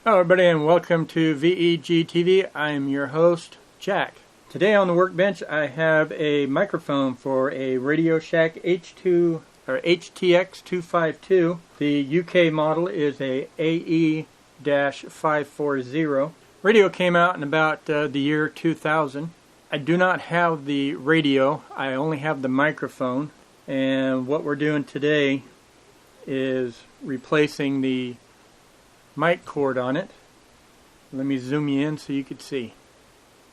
Hello everybody and welcome to VEG TV. I am your host, Jack. Today on the workbench I have a microphone for a Radio Shack HTX-252. The UK model is a AE-540. Radio came out in about the year 2000. I do not have the radio, I only have the microphone, and what we're doing today is replacing the mic cord on it. Let me zoom you in so you can see.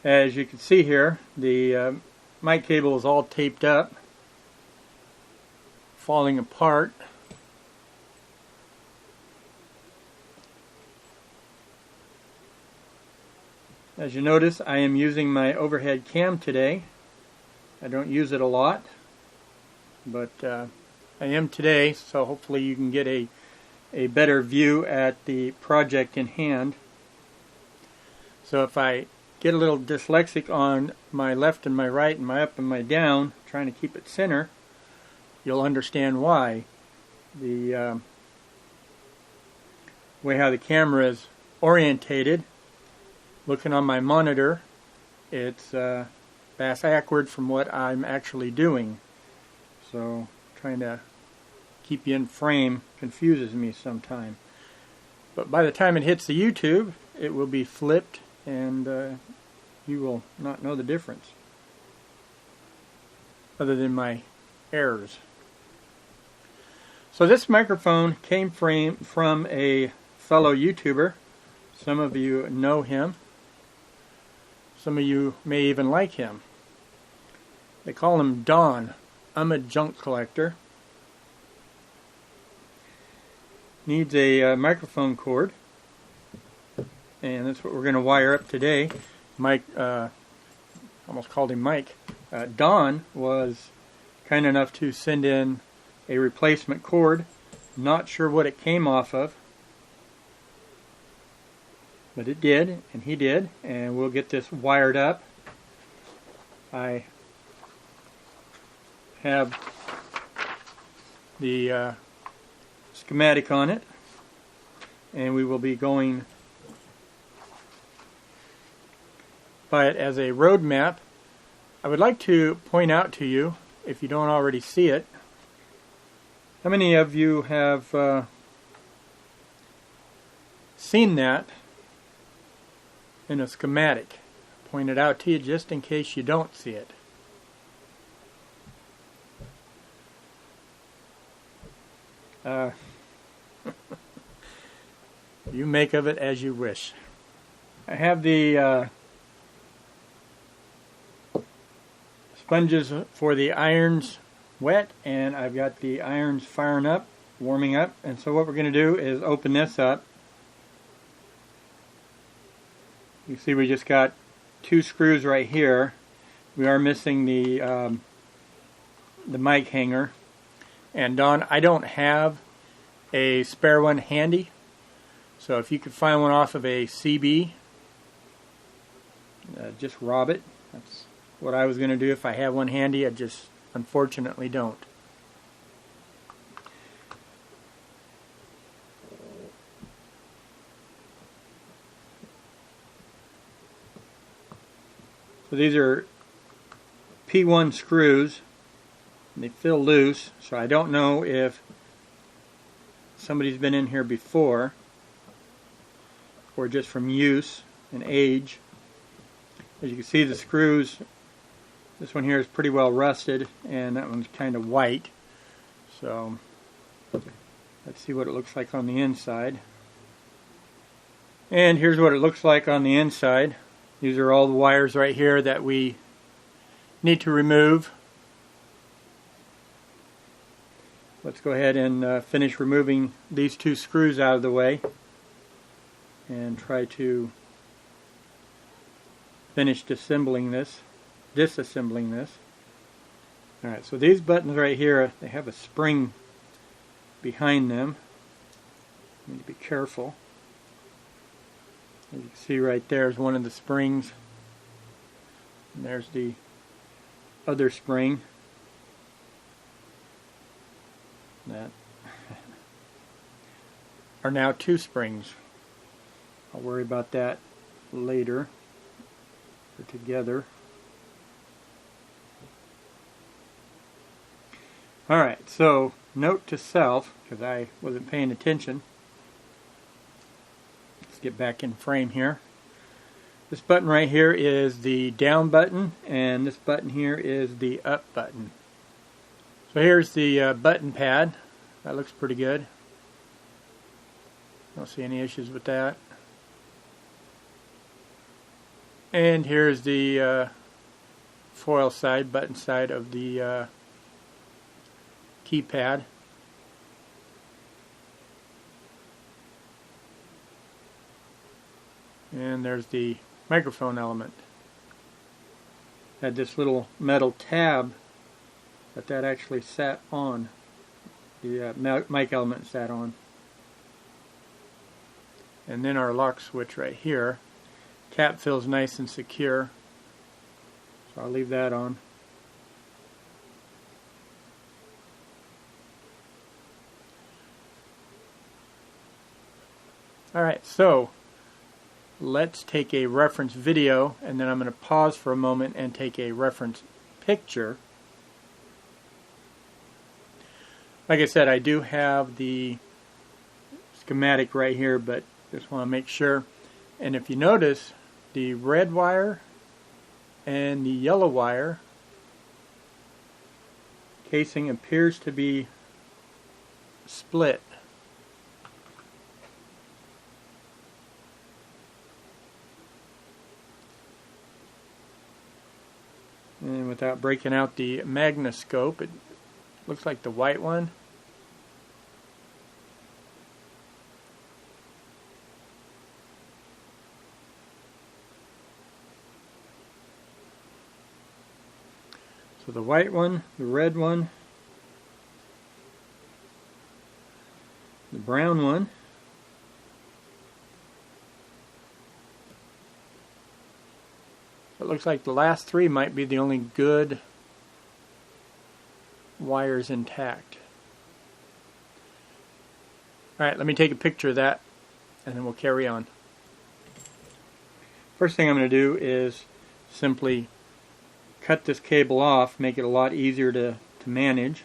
As you can see here, the mic cable is all taped up, falling apart. As you notice, I am using my overhead cam today. I don't use it a lot, but I am today, so hopefully you can get a better view at the project in hand. So if I get a little dyslexic on my left and my right and my up and my down, trying to keep it center, you'll understand why. The way how the camera is orientated, looking on my monitor, it's backward from what I'm actually doing. So trying to keep you in frame confuses me sometime. But by the time it hits the YouTube, it will be flipped and you will not know the difference other than my errors. So this microphone came from a fellow YouTuber. Some of you know him. Some of you may even like him. They call him Don, UmaJunkCollector. Needs a microphone cord, and that's what we're going to wire up today. Mike, almost called him Mike. Don was kind enough to send in a replacement cord. Not sure what it came off of, but it did, and he did, and we'll get this wired up. I have the schematic on it, and we will be going by it as a road map. I would like to point out to you, if you don't already see it, how many of you have seen that in a schematic? Point it out to you just in case you don't see it. You make of it as you wish. I have the sponges for the irons wet, and I've got the irons firing up, warming up, and so what we're going to do is open this up. You see we just got two screws right here. We are missing the mic hanger. And Don, I don't have a spare one handy, so if you could find one off of a CB, just rob it. That's what I was going to do if I had one handy. I just unfortunately don't. So these are P1 screws. They feel loose, so I don't know if somebody's been in here before or just from use and age. As you can see, the screws, this one here is pretty well rusted, and that one's kind of white. So let's see what it looks like on the inside. And here's what it looks like on the inside. These are all the wires right here that we need to remove. Let's go ahead and finish removing these two screws out of the way and try to finish disassembling this. Alright, so these buttons right here, they have a spring behind them. You need to be careful. As you can see right there is one of the springs. And there's the other spring. That are now two springs. I'll worry about that later or together. Alright, so note to self, because I wasn't paying attention. Let's get back in frame here. This button right here is the down button, and this button here is the up button. So here's the button pad. That looks pretty good. Don't see any issues with that. And here's the foil side, button side of the keypad. And there's the microphone element. Had this little metal tab that actually sat on. The mic element sat on. And then our lock switch right here. Cap feels nice and secure, so I'll leave that on. Alright, so let's take a reference video, and then I'm going to pause for a moment and take a reference picture. Like I said, I do have the schematic right here, but just want to make sure. And if you notice, the red wire and the yellow wire casing appears to be split. And without breaking out the magnoscope, it looks like the white one. So the white one, the red one, the brown one, it looks like the last three might be the only good wires intact. Alright, let me take a picture of that and then we'll carry on. First thing I'm going to do is simply cut this cable off, make it a lot easier to manage.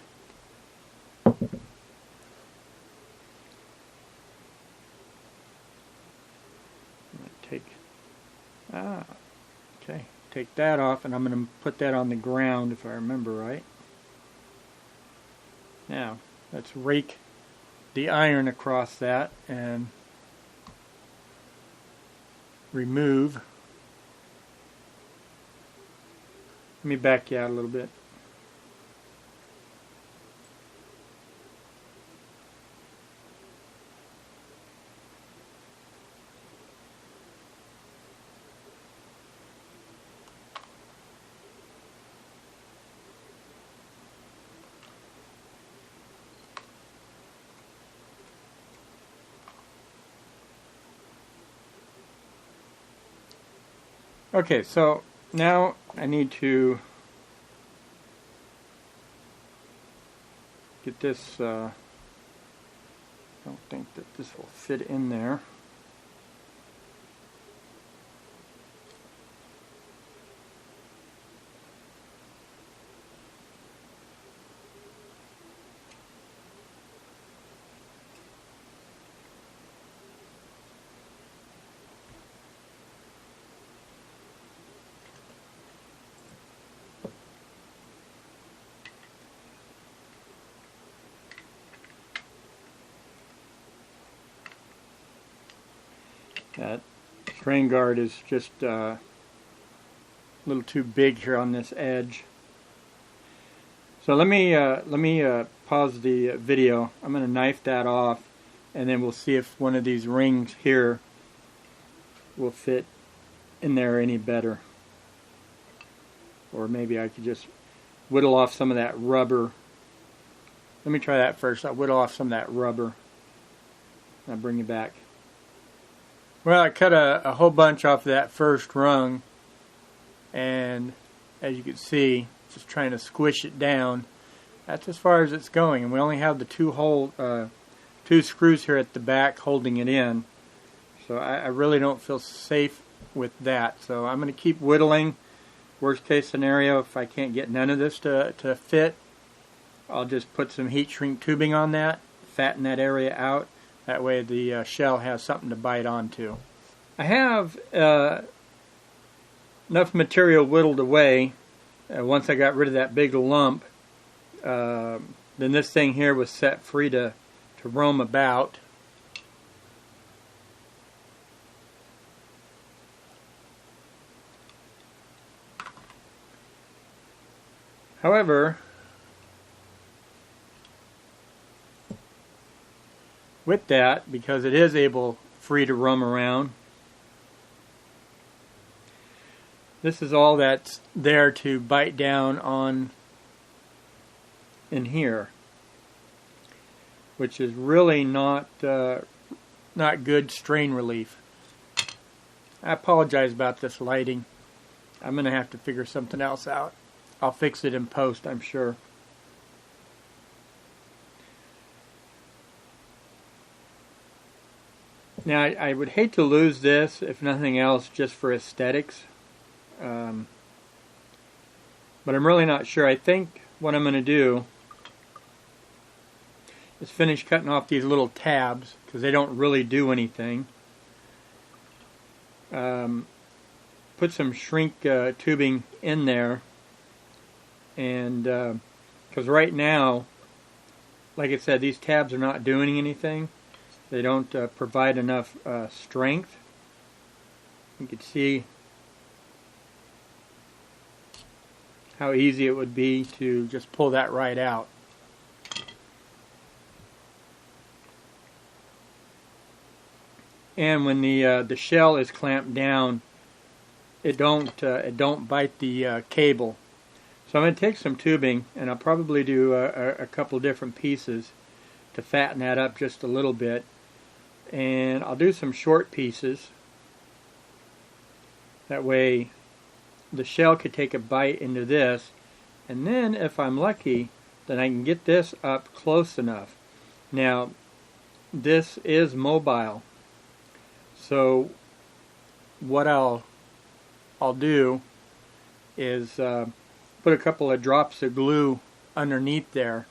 Take that off, and I'm going to put that on the ground if I remember right. Now, let's rake the iron across that and remove. Let me back you out a little bit. Okay, so now I need to get this, I don't think that this will fit in there. That strain guard is just a little too big here on this edge. So let me pause the video. I'm going to knife that off, and then we'll see if one of these rings here will fit in there any better. Or maybe I could just whittle off some of that rubber. Let me try that first. I'll whittle off some of that rubber. I'll bring you back. Well, I cut a whole bunch off of that first rung, and as you can see, just trying to squish it down. That's as far as it's going, and we only have the two screws here at the back holding it in. So I really don't feel safe with that. So I'm going to keep whittling. Worst case scenario, if I can't get none of this to fit, I'll just put some heat shrink tubing on that, fatten that area out. That way the shell has something to bite onto. I have enough material whittled away. Once I got rid of that big lump, then this thing here was set free to roam about. However, with that, because it is free to roam around, this is all that's there to bite down on in here, which is really not good strain relief. I apologize about this lighting. I'm going to have to figure something else out. I'll fix it in post, I'm sure. Now, I would hate to lose this, if nothing else, just for aesthetics. But I'm really not sure. I think what I'm going to do is finish cutting off these little tabs, because they don't really do anything. Put some shrink tubing in there. And because right now, like I said, these tabs are not doing anything. They don't provide enough strength. You can see how easy it would be to just pull that right out. And when the shell is clamped down, it don't bite the cable. So I'm going to take some tubing, and I'll probably do a couple different pieces to fatten that up just a little bit. And I'll do some short pieces. That way the shell could take a bite into this. And then if I'm lucky, then I can get this up close enough. Now, this is mobile. So what I'll do is put a couple of drops of glue underneath there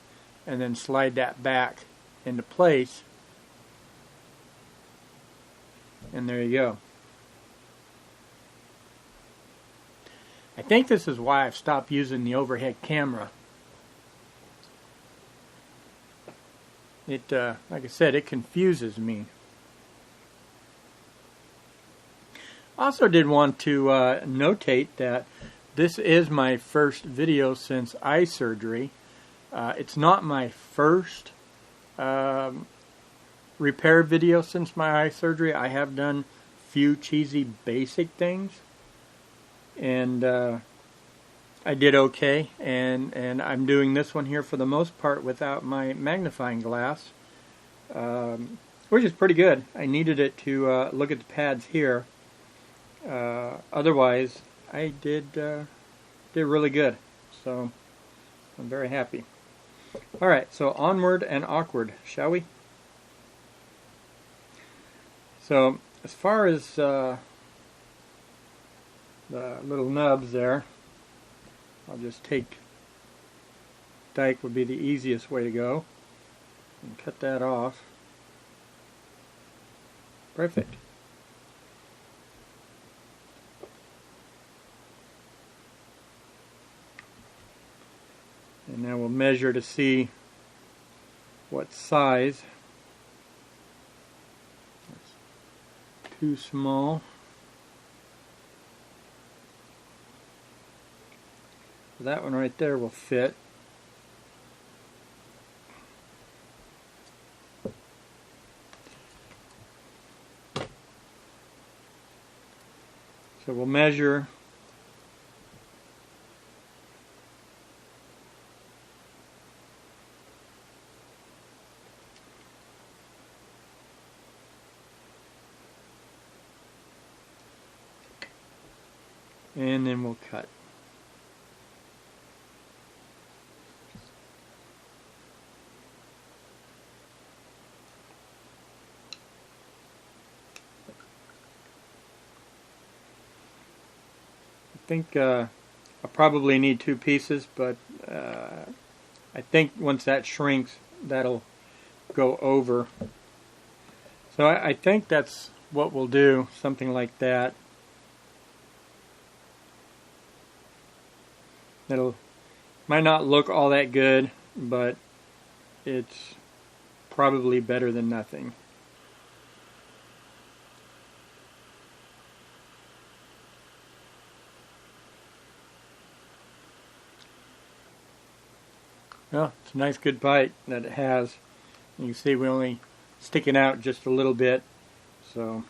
and then slide that back into place, and there you go. I think this is why I've stopped using the overhead camera. It, like I said, it confuses me. Also did want to notate that this is my first video since eye surgery. It's not my first repair video since my eye surgery. I have done a few cheesy basic things, and I did okay. And I'm doing this one here for the most part without my magnifying glass, which is pretty good. I needed it to look at the pads here. Otherwise, I did really good, so I'm very happy. Alright, so onward and awkward, shall we? So, as far as the little nubs there, I'll just take dike would be the easiest way to go, and cut that off. Perfect. And now we'll measure to see what size. That's too small. That one right there will fit. So we'll measure and then we'll cut. think I'll probably need 2 pieces, but I think once that shrinks, that'll go over. So I think that's what we'll do, something like that. It'll might not look all that good, but it's probably better than nothing. Well, it's a nice good bite that it has. You can see we only sticking out just a little bit, so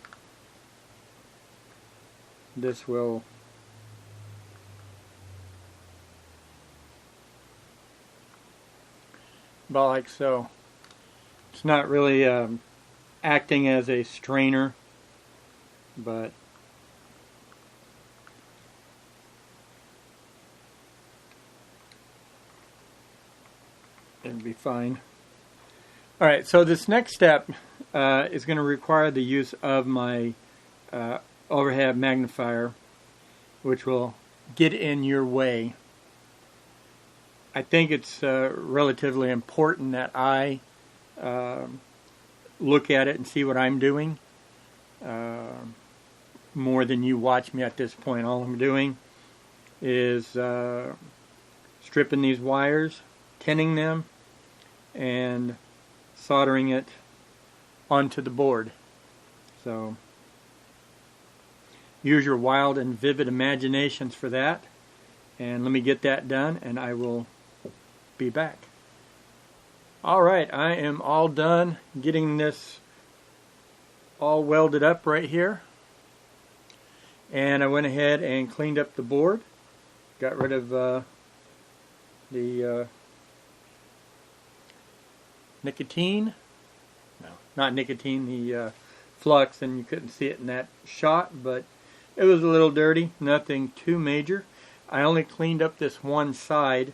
this will about like so. It's not really acting as a strainer, but it'll be fine. Alright, so this next step is going to require the use of my overhead magnifier, which will get in your way. I think it's relatively important that I look at it and see what I'm doing more than you watch me at this point. All I'm doing is stripping these wires, tinning them, and soldering it onto the board. So use your wild and vivid imaginations for that, and let me get that done and I will be back. Alright, I am all done getting this all welded up right here, and I went ahead and cleaned up the board, got rid of the nicotine, no, not nicotine, the flux, and you couldn't see it in that shot, but it was a little dirty, nothing too major. I only cleaned up this one side.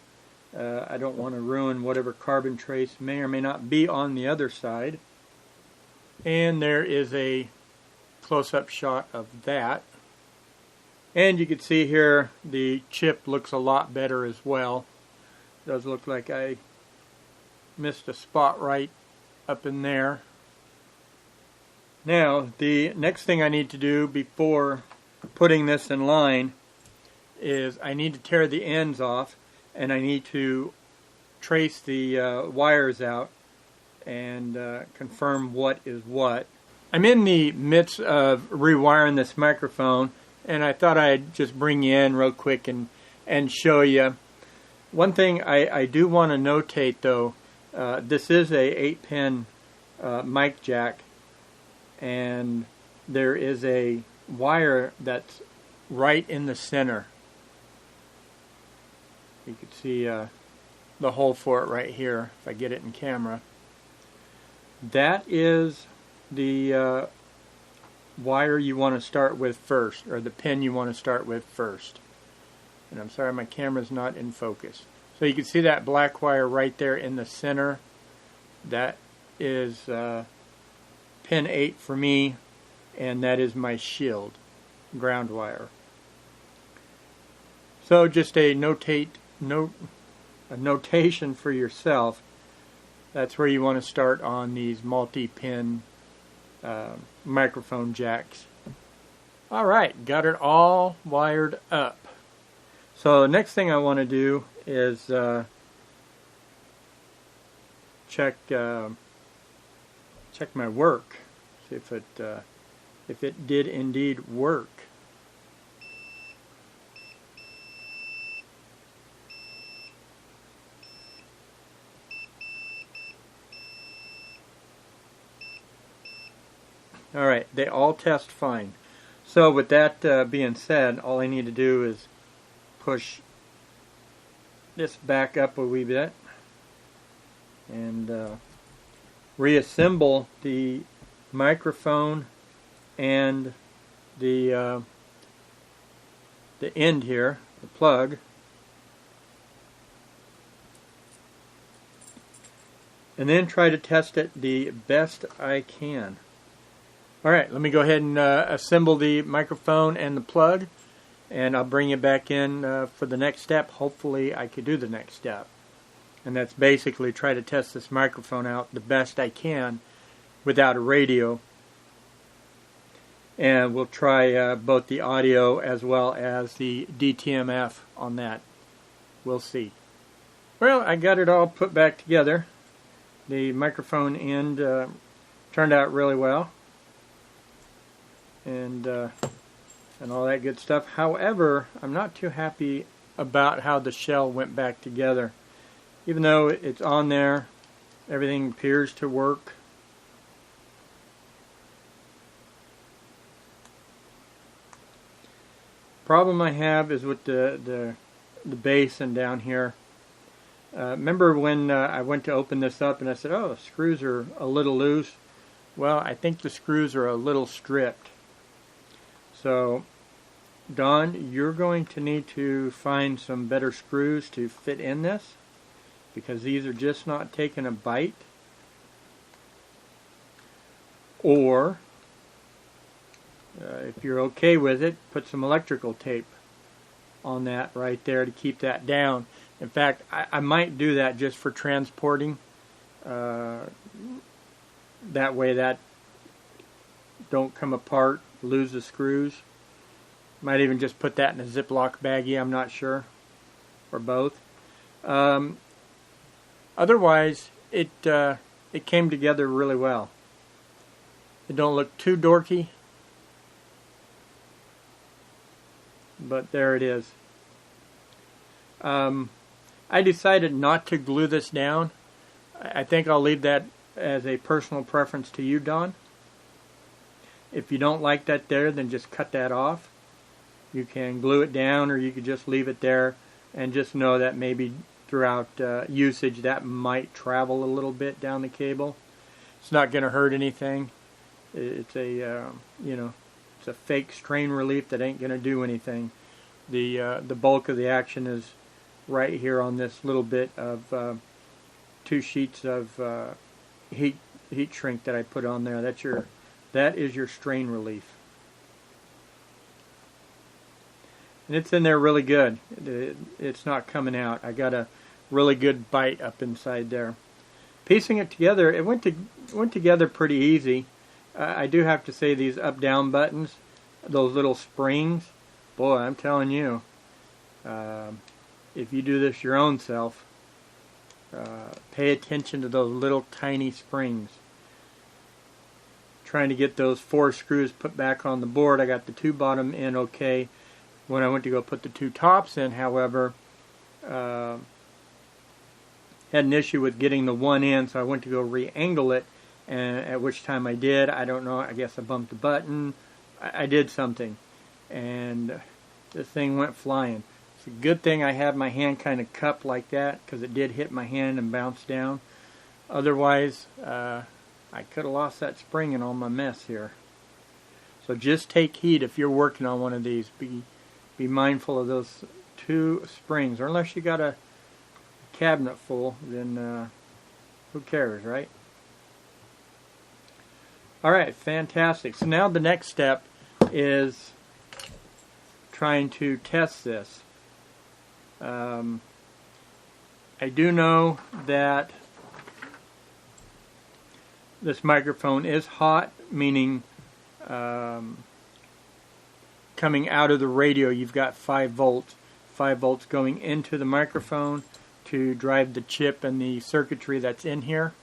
I don't want to ruin whatever carbon trace may or may not be on the other side. And there is a close-up shot of that. And you can see here the chip looks a lot better as well. It does look like I missed a spot right up in there. Now, the next thing I need to do before putting this in line is I need to tear the ends off, and I need to trace the wires out and confirm what is what. I'm in the midst of rewiring this microphone, and I thought I'd just bring you in real quick and show you. One thing I do want to notate though, this is a 8-pin mic jack, and there is a wire that's right in the center. You can see the hole for it right here if I get it in camera. That is the wire you want to start with first, or the pin you want to start with first. And I'm sorry, my camera's not in focus. So you can see that black wire right there in the center. That is pin 8 for me, and that is my shield ground wire. So just a notation for yourself. That's where you want to start on these multi-pin microphone jacks. Alright, got it all wired up. So the next thing I want to do is check my work, see if it did indeed work. Alright, they all test fine. So with that being said, all I need to do is push this back up a wee bit and reassemble the microphone and the end here, the plug. And then try to test it the best I can. Alright, let me go ahead and assemble the microphone and the plug, and I'll bring you back in for the next step. Hopefully I could do the next step, and that's basically try to test this microphone out the best I can without a radio, and we'll try both the audio as well as the DTMF on that. We'll see. Well, I got it all put back together. The microphone end turned out really well, and all that good stuff. However, I'm not too happy about how the shell went back together. Even though it's on there, everything appears to work. Problem I have is with the basin down here. Remember when I went to open this up and I said, oh, the screws are a little loose? Well, I think the screws are a little stripped. So, Don, you're going to need to find some better screws to fit in this, because these are just not taking a bite. Or, if you're okay with it, put some electrical tape on that right there to keep that down. In fact, I might do that just for transporting. That way that don't come apart, lose the screws. Might even just put that in a Ziploc baggie, I'm not sure. Or both. Otherwise, it came together really well. It don't look too dorky, but there it is. I decided not to glue this down. I think I'll leave that as a personal preference to you, Don. If you don't like that there, then just cut that off. You can glue it down, or you could just leave it there and just know that maybe throughout usage that might travel a little bit down the cable. It's not going to hurt anything. It's a it's a fake strain relief that ain't going to do anything. The bulk of the action is right here on this little bit of 2 sheets of heat shrink that I put on there. That is your strain relief, and it's in there really good. It's not coming out. I got a really good bite up inside there. Piecing it together, it went together pretty easy. I do have to say, these up-down buttons, those little springs, boy, I'm telling you, if you do this your own self, pay attention to those little tiny springs. Trying to get those 4 screws put back on the board. I got the 2 bottom in okay. When I went to go put the 2 tops in, however, had an issue with getting the one in, so I went to go re-angle it, and at which time I did. I don't know, I guess I bumped a button. I did something, and this thing went flying. It's a good thing I had my hand kind of cupped like that, because it did hit my hand and bounce down. Otherwise, I could have lost that spring in all my mess here. So just take heed if you're working on one of these. Be mindful of those 2 springs, or unless you got a cabinet full, then who cares, right? Alright, fantastic. So now the next step is trying to test this. I do know that this microphone is hot, meaning coming out of the radio you've got 5 volts. 5 volts going into the microphone to drive the chip and the circuitry that's in here,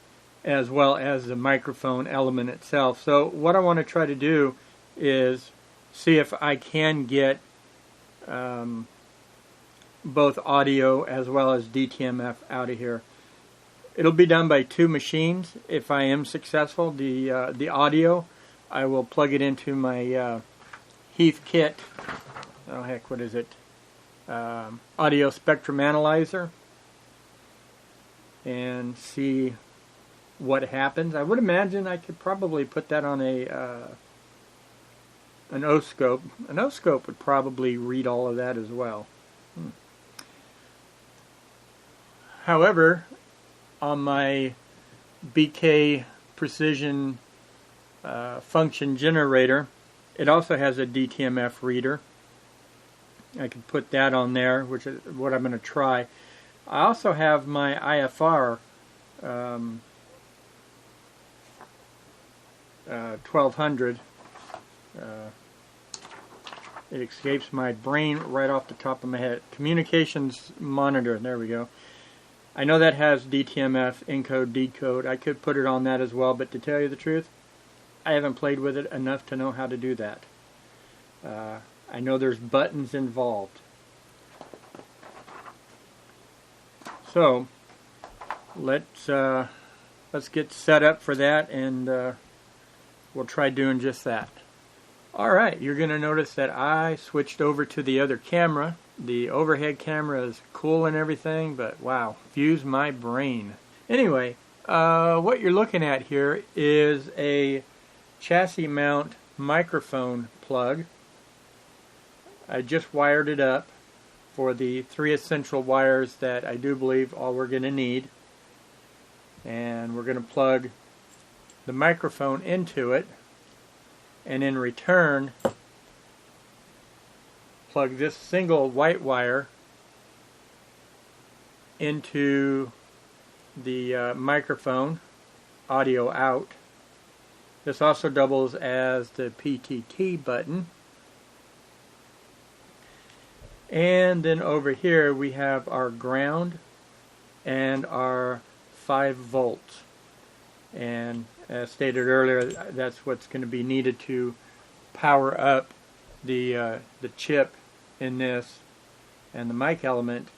as well as the microphone element itself. So what I want to try to do is see if I can get both audio as well as DTMF out of here. It'll be done by 2 machines if I am successful. The audio, I will plug it into my Heath kit. Oh heck, what is it? Audio spectrum analyzer, and see what happens. I would imagine I could probably put that on an O-scope. An O-scope would probably read all of that as well. However, on my BK Precision function generator, it also has a DTMF reader, I could put that on there, which is what I'm going to try. I also have my IFR 1200. It escapes my brain right off the top of my head. Communications monitor, there we go. I know that has DTMF, encode, decode. I could put it on that as well, but to tell you the truth, I haven't played with it enough to know how to do that. I know there's buttons involved. So let's get set up for that, and we'll try doing just that. Alright, you're going to notice that I switched over to the other camera. The overhead camera is cool and everything, but wow, fuse my brain. Anyway, what you're looking at here is a chassis mount microphone plug. I just wired it up for the 3 essential wires that I do believe all we're going to need. And we're going to plug the microphone into it, and in return plug this single white wire into the microphone, audio out. This also doubles as the PTT button. And then over here we have our ground and our 5 volts. And as stated earlier, that's what's going to be needed to power up the chip in this and the mic element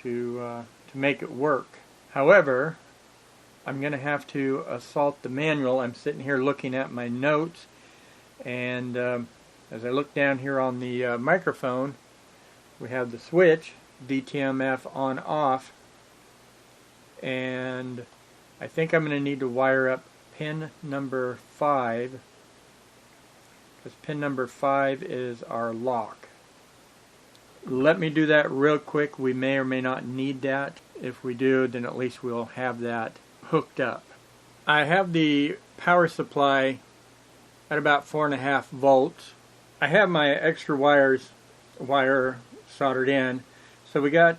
to make it work. However, I'm going to have to assault the manual. I'm sitting here looking at my notes, and as I look down here on the microphone, we have the switch, DTMF on off, and I think I'm going to need to wire up pin number 5, because pin number 5 is our lock. Let me do that real quick. We may or may not need that. If we do, then at least we'll have that hooked up. I have the power supply at about 4.5 volts. I have my extra wire soldered in. So we got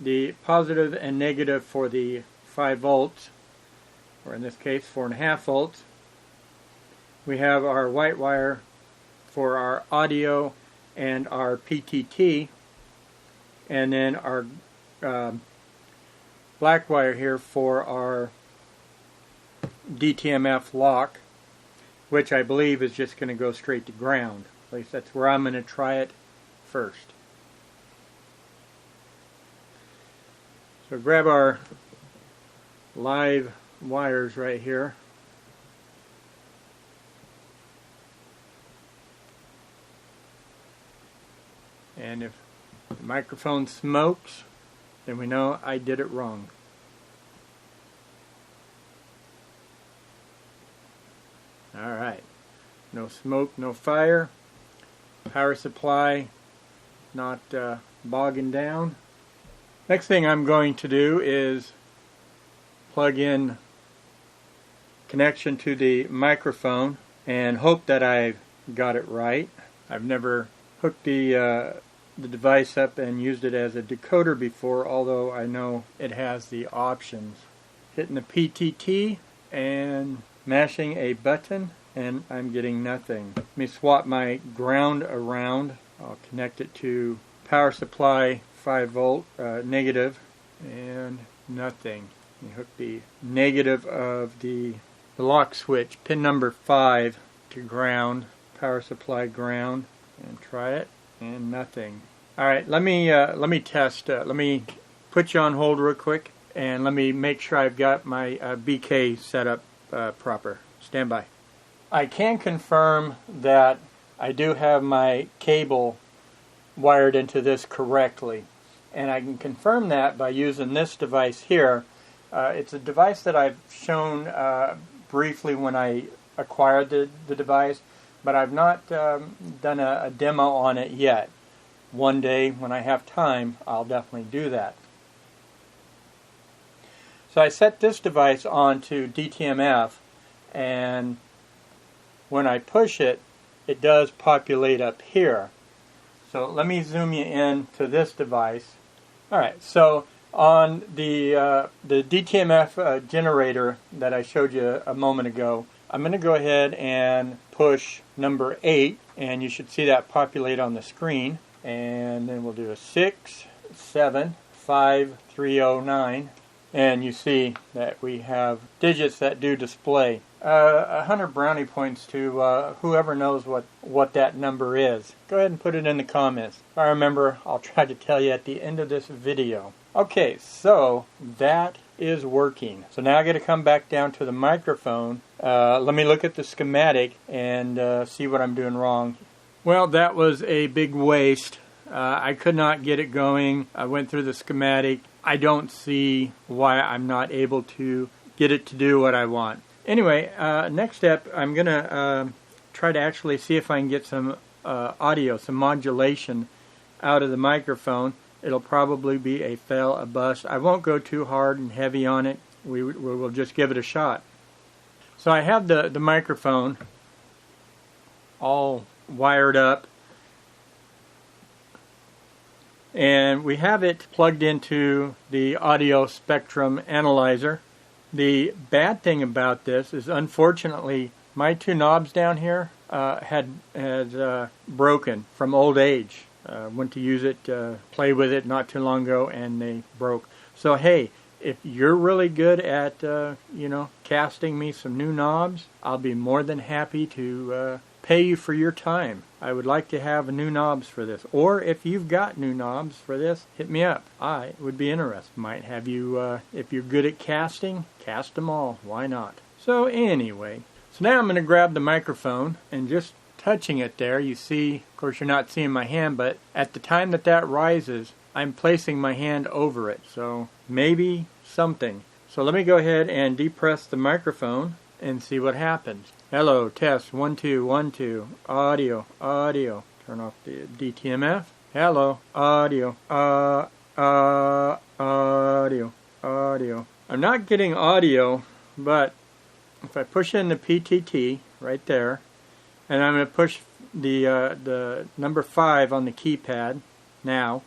the positive and negative for the 5 volts, or in this case 4.5 volts. We have our white wire for our audio and our PTT, and then our black wire here for our DTMF lock, which I believe is just going to go straight to ground. At least that's where I'm going to try it first. So grab our live wires right here. And if the microphone smokes, then we know I did it wrong. Alright, no smoke, no fire. Power supply not bogging down. Next thing I'm going to do is plug in connection to the microphone and hope that I've got it right. I've never hooked the device up and used it as a decoder before, although I know it has the options. Hitting the PTT and mashing a button, and I'm getting nothing. Let me swap my ground around. I'll connect it to power supply 5 volt negative, and nothing. Let me hook the negative of the lock switch, pin number 5, to ground, power supply ground, and try it, and nothing. Alright, let me test. Let me put you on hold real quick, and let me make sure I've got my BK set up proper. Stand by. I can confirm that I do have my cable wired into this correctly, and I can confirm that by using this device here. It's a device that I've shown briefly when I acquired the device, but I've not done a demo on it yet. One day when I have time, I'll definitely do that. So I set this device onto DTMF, and when I push it, it does populate up here. So let me zoom you in to this device. Alright, so on the DTMF generator that I showed you a moment ago, I'm going to go ahead and push number 8, and you should see that populate on the screen. And then we'll do a 6, 7, 5, 3, 0, 9. And you see that we have digits that do display. 100 brownie points to whoever knows what that number is. Go ahead and put it in the comments. If I remember, I'll try to tell you at the end of this video. Okay, so that is working. So now I got to come back down to the microphone. Let me look at the schematic and see what I'm doing wrong. Well, that was a big waste. I could not get it going. I went through the schematic. I don't see why I'm not able to get it to do what I want. Anyway, next step, I'm going to try to actually see if I can get some audio, some modulation out of the microphone. It'll probably be a fail, a bust. I won't go too hard and heavy on it. We will just give it a shot. So I have the microphone all wired up. And we have it plugged into the audio spectrum analyzer. The bad thing about this is, unfortunately, my two knobs down here had broken from old age. Went to use it, play with it not too long ago, and they broke. So hey, if you're really good at casting me some new knobs, I'll be more than happy to pay you for your time. I would like to have new knobs for this. Or if you've got new knobs for this, hit me up. I would be interested. Might have you, if you're good at casting, cast them all. Why not? So anyway, so now I'm going to grab the microphone and just touching it there, you see, of course you're not seeing my hand, but at the time that rises, I'm placing my hand over it. So maybe something. So let me go ahead and depress the microphone and see what happens. Hello, test, 1, 2, 1, 2, audio, audio. Turn off the DTMF. Hello, audio, audio, audio. I'm not getting audio, but if I push in the PTT right there, and I'm going to push the number 5 on the keypad now.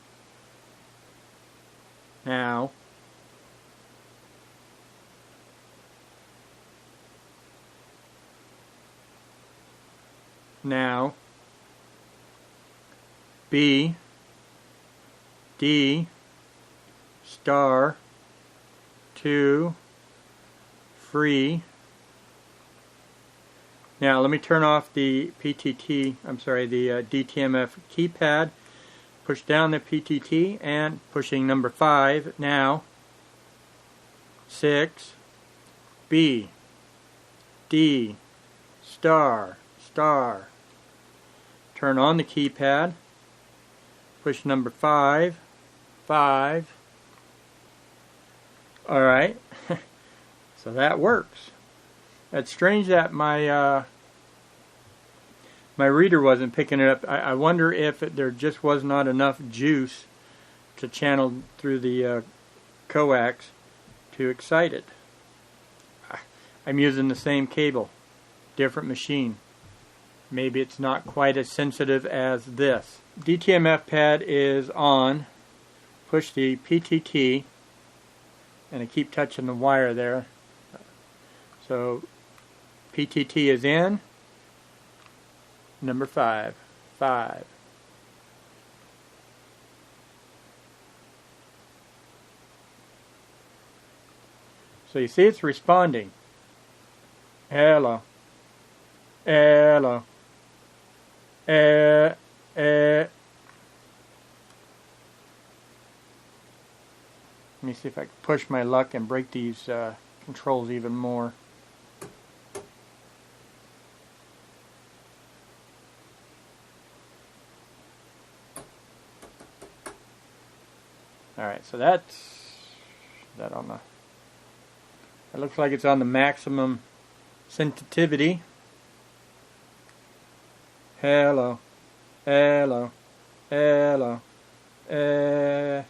Now. Now, B, D, star, 2, free. Now let me turn off the PTT, I'm sorry, the DTMF keypad, push down the PTT, and pushing number 5 now, 6, B, D, star, star. Turn on the keypad, push number 5, 5. Alright, so that works. It's strange that my reader wasn't picking it up. I wonder if there just was not enough juice to channel through the coax to excite it. I'm using the same cable, different machine. Maybe it's not quite as sensitive as this. DTMF pad is on. Push the PTT, and I keep touching the wire there. So PTT is in. Number 5. 5. So you see it's responding. Hello. Hello. Let me see if I can push my luck and break these controls even more. Alright, so that's that on the, it looks like it's on the maximum sensitivity. Hello, hello, hello, yeah,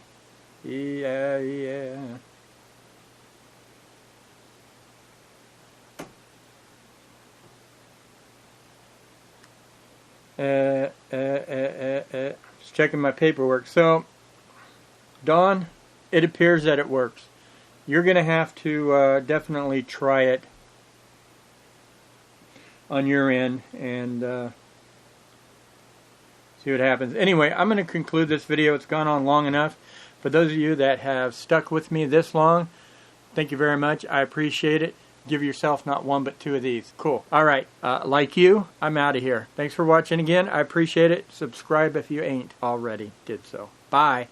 yeah. Just checking my paperwork. So, Dawn, it appears that it works. You're going to have to definitely try it on your end and see what happens. Anyway, I'm going to conclude this video. It's gone on long enough. For those of you that have stuck with me this long, thank you very much. I appreciate it. Give yourself not one but two of these. Cool. Alright, like you, I'm out of here. Thanks for watching again. I appreciate it. Subscribe if you ain't already did so. Bye.